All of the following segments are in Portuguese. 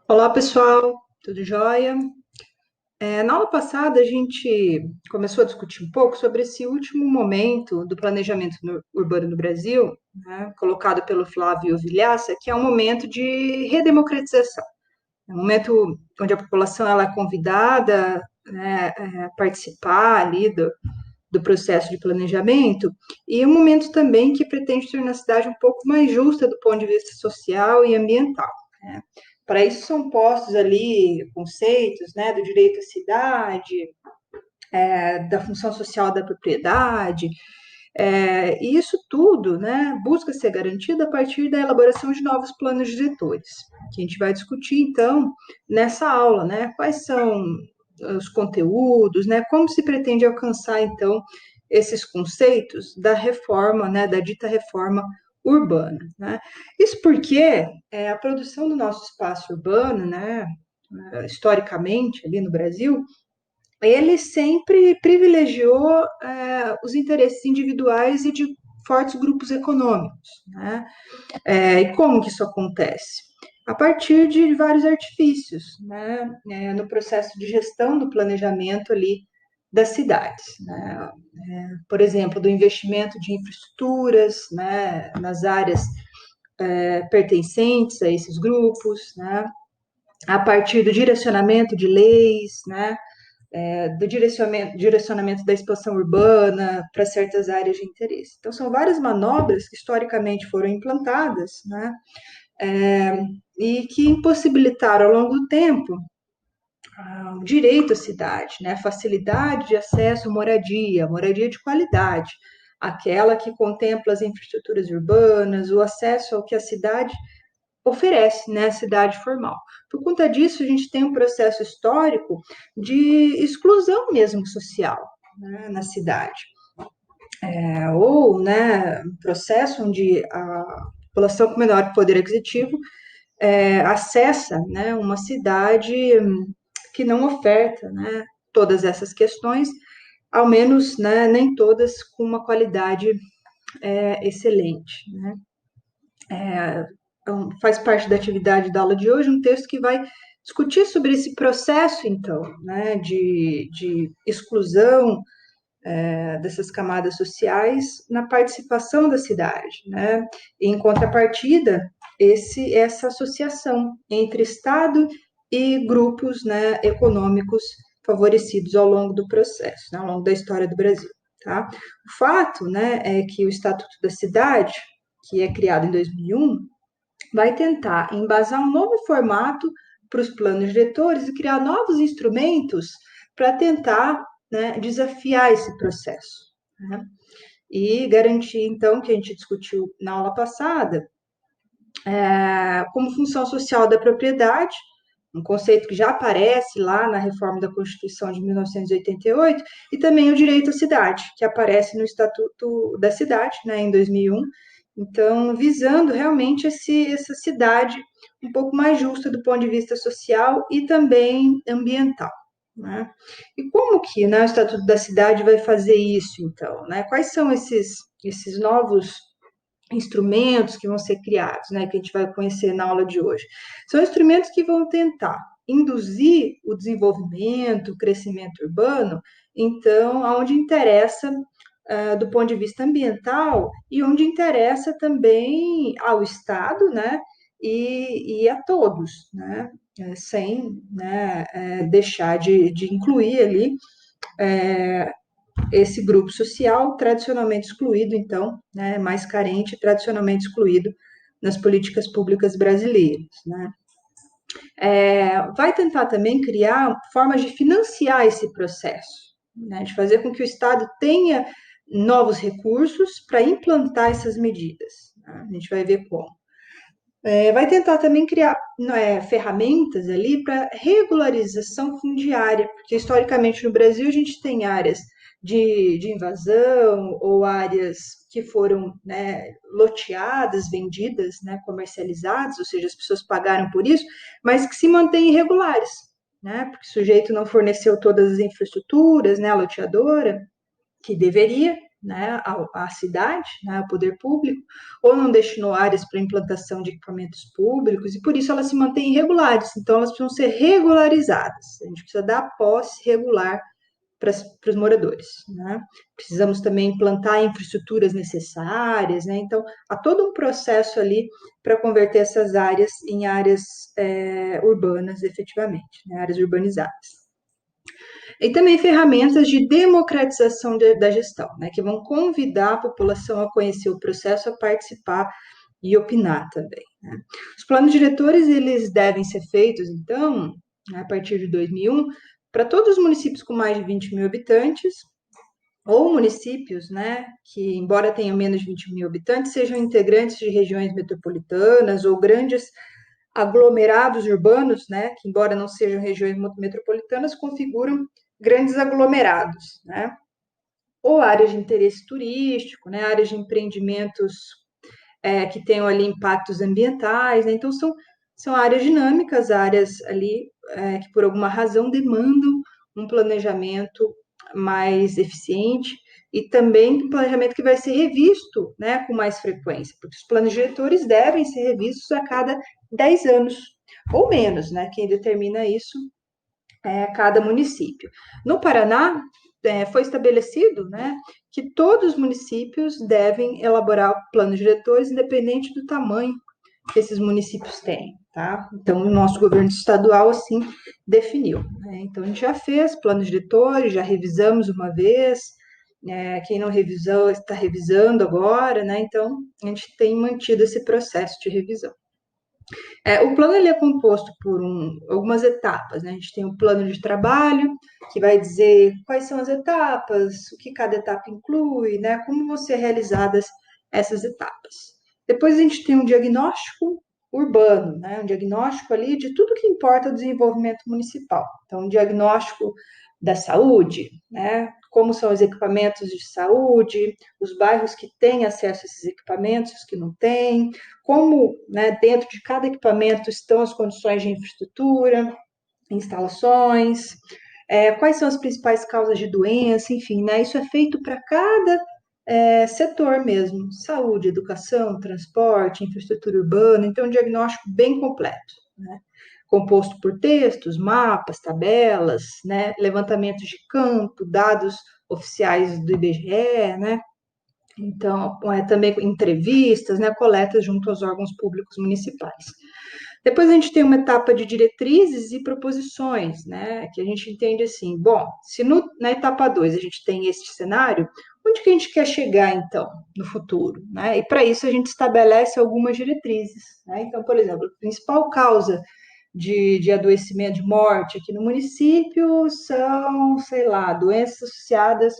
Olá, pessoal, tudo jóia? Na aula passada, a gente começou a discutir um pouco sobre esse último momento do planejamento urbano no Brasil, né, colocado pelo Flávio Villaça, que é um momento de redemocratização. É um momento onde a população ela é convidada, né, a participar ali do processo de planejamento, e um momento também que pretende tornar a cidade um pouco mais justa do ponto de vista social e ambiental, né? Para isso são postos ali conceitos, né, do direito à cidade, da função social da propriedade, e isso tudo, né, busca ser garantido a partir da elaboração de novos planos diretores, que a gente vai discutir então nessa aula, né, quais são os conteúdos, né, como se pretende alcançar então esses conceitos da reforma, né, da dita reforma urbana, né? Isso porque a produção do nosso espaço urbano, né, historicamente ali no Brasil, ele sempre privilegiou os interesses individuais e de fortes grupos econômicos, né? E como que isso acontece? A partir de vários artifícios, né? No processo de gestão do planejamento ali das cidades, né? Por exemplo, do investimento de infraestruturas, né? Nas áreas pertencentes a esses grupos, né? A partir do direcionamento de leis, né? Do direcionamento da expansão urbana para certas áreas de interesse. Então, são várias manobras que historicamente foram implantadas, né, e que impossibilitaram ao longo do tempo o direito à cidade, né, facilidade de acesso à moradia, moradia de qualidade, aquela que contempla as infraestruturas urbanas, o acesso ao que a cidade oferece, né, a cidade formal. Por conta disso, a gente tem um processo histórico de exclusão mesmo social, né, na cidade. Ou, né, um processo onde a população com menor poder aquisitivo acessa, né, uma cidade que não oferta, né, todas essas questões, ao menos, né, nem todas com uma qualidade excelente, né? Então, faz parte da atividade da aula de hoje um texto que vai discutir sobre esse processo, então, né, de exclusão dessas camadas sociais na participação da cidade, né? E, em contrapartida, essa associação entre Estado e grupos, né, econômicos favorecidos ao longo do processo, né, ao longo da história do Brasil. Tá? O fato, né, é que o Estatuto da Cidade, que é criado em 2001, vai tentar embasar um novo formato para os planos diretores e criar novos instrumentos para tentar, né, desafiar esse processo, né? E garantir, então, que a gente discutiu na aula passada, como função social da propriedade, um conceito que já aparece lá na reforma da Constituição de 1988, e também o direito à cidade, que aparece no Estatuto da Cidade, né, em 2001. Então, visando realmente essa cidade um pouco mais justa do ponto de vista social e também ambiental, né? E como que, né, o Estatuto da Cidade vai fazer isso, então, né? Quais são esses novos instrumentos que vão ser criados, né, que a gente vai conhecer na aula de hoje? São instrumentos que vão tentar induzir o desenvolvimento, o crescimento urbano, então, aonde interessa do ponto de vista ambiental e onde interessa também ao Estado, né, e a todos, né, sem, né, deixar de incluir ali esse grupo social tradicionalmente excluído, então, né, mais carente, tradicionalmente excluído nas políticas públicas brasileiras, né? Vai tentar também criar formas de financiar esse processo, né, de fazer com que o Estado tenha novos recursos para implantar essas medidas, né? A gente vai ver como. Vai tentar também criar ferramentas ali para regularização fundiária, porque historicamente no Brasil a gente tem áreas de invasão ou áreas que foram, né, loteadas, vendidas, né, comercializadas, ou seja, as pessoas pagaram por isso, mas que se mantêm irregulares, né, porque o sujeito não forneceu todas as infraestruturas, né, a loteadora, que deveria, né, à cidade, né, ao poder público, ou não destinou áreas para implantação de equipamentos públicos, e por isso elas se mantêm irregulares. Então, elas precisam ser regularizadas. A gente precisa dar posse regular para os moradores, né? Precisamos também implantar infraestruturas necessárias, né? Então, há todo um processo ali para converter essas áreas em áreas urbanas, efetivamente, né? Áreas urbanizadas. E também ferramentas de democratização da gestão, né? Que vão convidar a população a conhecer o processo, a participar e opinar também, né? Os planos diretores, eles devem ser feitos, então, a partir de 2001, para todos os municípios com mais de 20 mil habitantes, ou municípios, né, que, embora tenham menos de 20 mil habitantes, sejam integrantes de regiões metropolitanas ou grandes aglomerados urbanos, né, que, embora não sejam regiões metropolitanas, configuram grandes aglomerados, né, ou áreas de interesse turístico, né, áreas de empreendimentos que tenham ali impactos ambientais, né, então são áreas dinâmicas, áreas ali que por alguma razão demandam um planejamento mais eficiente e também um planejamento que vai ser revisto, né, com mais frequência, porque os planos diretores devem ser revistos a cada 10 anos ou menos, né? Quem determina isso é cada município. No Paraná, foi estabelecido, né, que todos os municípios devem elaborar planos diretores, independente do tamanho que esses municípios têm, tá? Então, o nosso governo estadual, assim, definiu, né? Então, a gente já fez planos diretores, já revisamos uma vez, quem não revisou está revisando agora, né? Então, a gente tem mantido esse processo de revisão. O plano ele é composto por algumas etapas, né? A gente tem o plano de trabalho, que vai dizer quais são as etapas, o que cada etapa inclui, né? Como vão ser realizadas essas etapas. Depois a gente tem um diagnóstico urbano, né? Um diagnóstico ali de tudo que importa ao desenvolvimento municipal. Então, um diagnóstico da saúde, né? Como são os equipamentos de saúde, os bairros que têm acesso a esses equipamentos, os que não têm, como, né, dentro de cada equipamento estão as condições de infraestrutura, instalações, quais são as principais causas de doença, enfim, né, isso é feito para cada setor mesmo, saúde, educação, transporte, infraestrutura urbana, então um diagnóstico bem completo, né, composto por textos, mapas, tabelas, né, levantamentos de campo, dados oficiais do IBGE, né, então, também entrevistas, né, coletas junto aos órgãos públicos municipais. Depois a gente tem uma etapa de diretrizes e proposições, né, que a gente entende assim, bom, se na etapa 2 a gente tem este cenário, onde que a gente quer chegar, então, no futuro, né? E para isso a gente estabelece algumas diretrizes, né? Então, por exemplo, a principal causa de adoecimento, de morte aqui no município são, sei lá, doenças associadas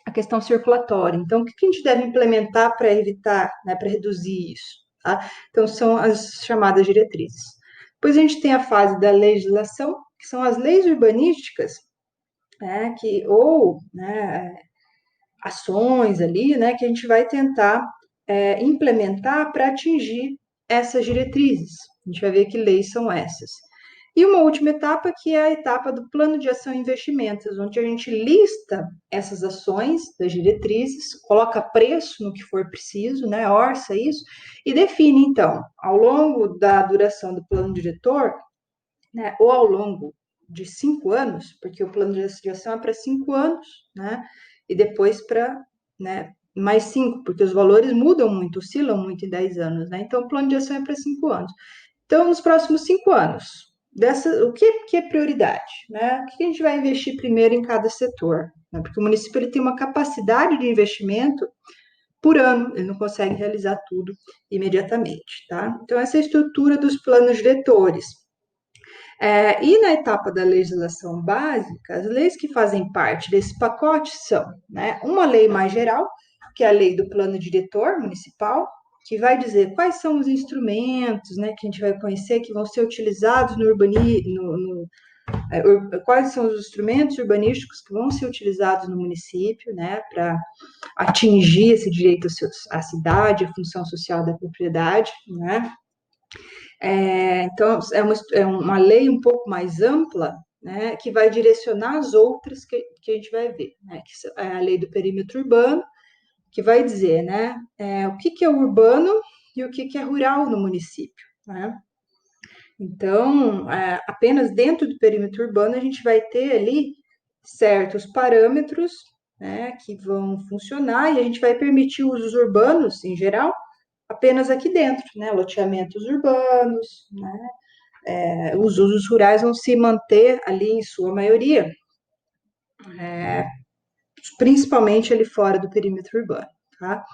a questão circulatória. Então, o que a gente deve implementar para evitar, né, para reduzir isso? Tá? Então, são as chamadas diretrizes. Depois a gente tem a fase da legislação, que são as leis urbanísticas, né, ou né, ações ali, né, que a gente vai tentar implementar para atingir essas diretrizes. A gente vai ver que leis são essas. E uma última etapa, que é a etapa do plano de ação e investimentos, onde a gente lista essas ações das diretrizes, coloca preço no que for preciso, né, orça isso, e define, então, ao longo da duração do plano diretor, né, ou ao longo de 5 anos, porque o plano de ação é para 5 anos, né, e depois para, né, mais 5, porque os valores mudam muito, oscilam muito em 10 anos, né, então o plano de ação é para 5 anos. Então, nos próximos 5 anos, o que é prioridade? Né? O que a gente vai investir primeiro em cada setor? Né? Porque o município ele tem uma capacidade de investimento por ano, ele não consegue realizar tudo imediatamente. Tá? Então, essa é a estrutura dos planos diretores. E na etapa da legislação básica, as leis que fazem parte desse pacote são, né, uma lei mais geral, que é a lei do plano diretor municipal, que vai dizer quais são os instrumentos, né, que a gente vai conhecer que vão ser utilizados no urbanismo, quais são os instrumentos urbanísticos que vão ser utilizados no município, né, para atingir esse direito à cidade, a função social da propriedade, né. Então, é uma lei um pouco mais ampla, né, que vai direcionar as outras que a gente vai ver, né, que é a lei do perímetro urbano, que vai dizer, né, o que é urbano e o que é rural no município, né? Então, apenas dentro do perímetro urbano a gente vai ter ali certos parâmetros, né, que vão funcionar e a gente vai permitir usos urbanos, em geral, apenas aqui dentro, né, loteamentos urbanos, né, os usos rurais vão se manter ali em sua maioria, principalmente ali fora do perímetro urbano, tá?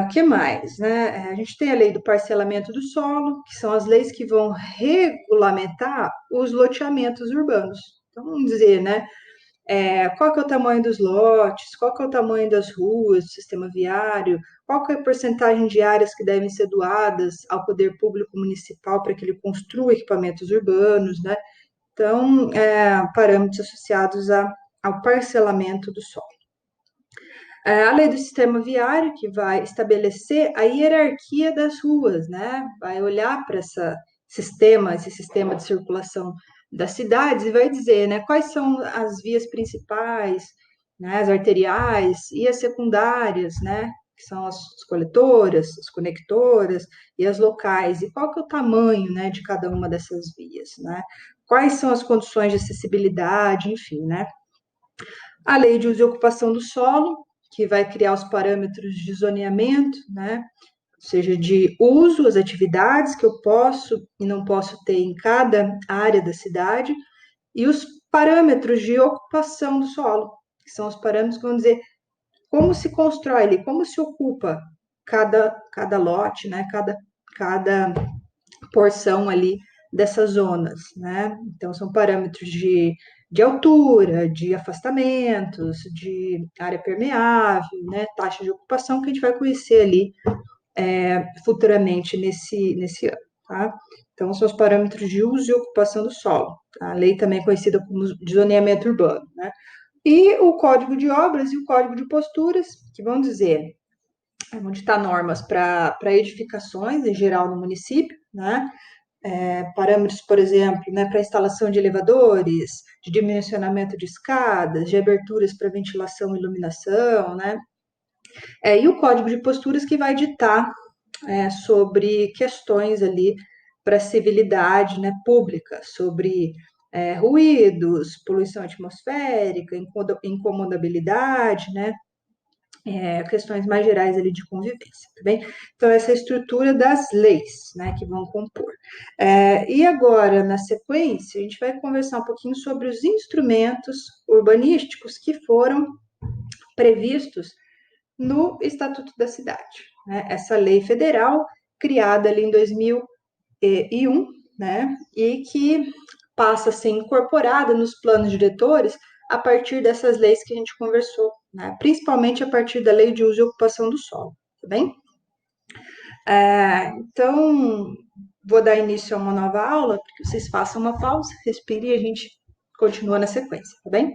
O que mais, né? A gente tem a lei do parcelamento do solo, que são as leis que vão regulamentar os loteamentos urbanos. Então, vamos dizer, né? Qual que é o tamanho dos lotes, qual que é o tamanho das ruas, do sistema viário, qual que é a porcentagem de áreas que devem ser doadas ao poder público municipal para que ele construa equipamentos urbanos, né? Então, parâmetros associados ao parcelamento do solo. A lei do sistema viário, que vai estabelecer a hierarquia das ruas, né? Vai olhar para esse sistema de circulação das cidades e vai dizer, né, quais são as vias principais, né, as arteriais e as secundárias, né, que são as coletoras, as conectoras e as locais, e qual que é o tamanho, né, de cada uma dessas vias, né? Quais são as condições de acessibilidade, enfim, né? A lei de uso e ocupação do solo, que vai criar os parâmetros de zoneamento, né? Ou seja, de uso, as atividades que eu posso e não posso ter em cada área da cidade, e os parâmetros de ocupação do solo, que são os parâmetros que vão dizer como se constrói ali, como se ocupa cada lote, né? Cada porção ali dessas zonas, né? Então, são parâmetros de altura, de afastamentos, de área permeável, né? Taxa de ocupação que a gente vai conhecer ali futuramente nesse ano, tá? Então, são os parâmetros de uso e ocupação do solo. A lei também é conhecida como de zoneamento urbano, né? E o Código de Obras e o Código de Posturas, que vão dizer onde está normas para edificações em geral no município, né? Parâmetros, por exemplo, né, para instalação de elevadores, de dimensionamento de escadas, de aberturas para ventilação e iluminação, né? E o código de posturas que vai ditar sobre questões ali para civilidade, né, pública, sobre ruídos, poluição atmosférica, incomodabilidade, né? Questões mais gerais ali de convivência, tá bem? Então, essa é a estrutura das leis, né, que vão compor. E agora, na sequência, a gente vai conversar um pouquinho sobre os instrumentos urbanísticos que foram previstos no Estatuto da Cidade, né? Essa lei federal, criada ali em 2001, né, e que passa a ser incorporada nos planos diretores a partir dessas leis que a gente conversou, né? Principalmente a partir da lei de uso e ocupação do solo, tá bem? Então, vou dar início a uma nova aula, porque vocês façam uma pausa, respirem e a gente continua na sequência, tá bem?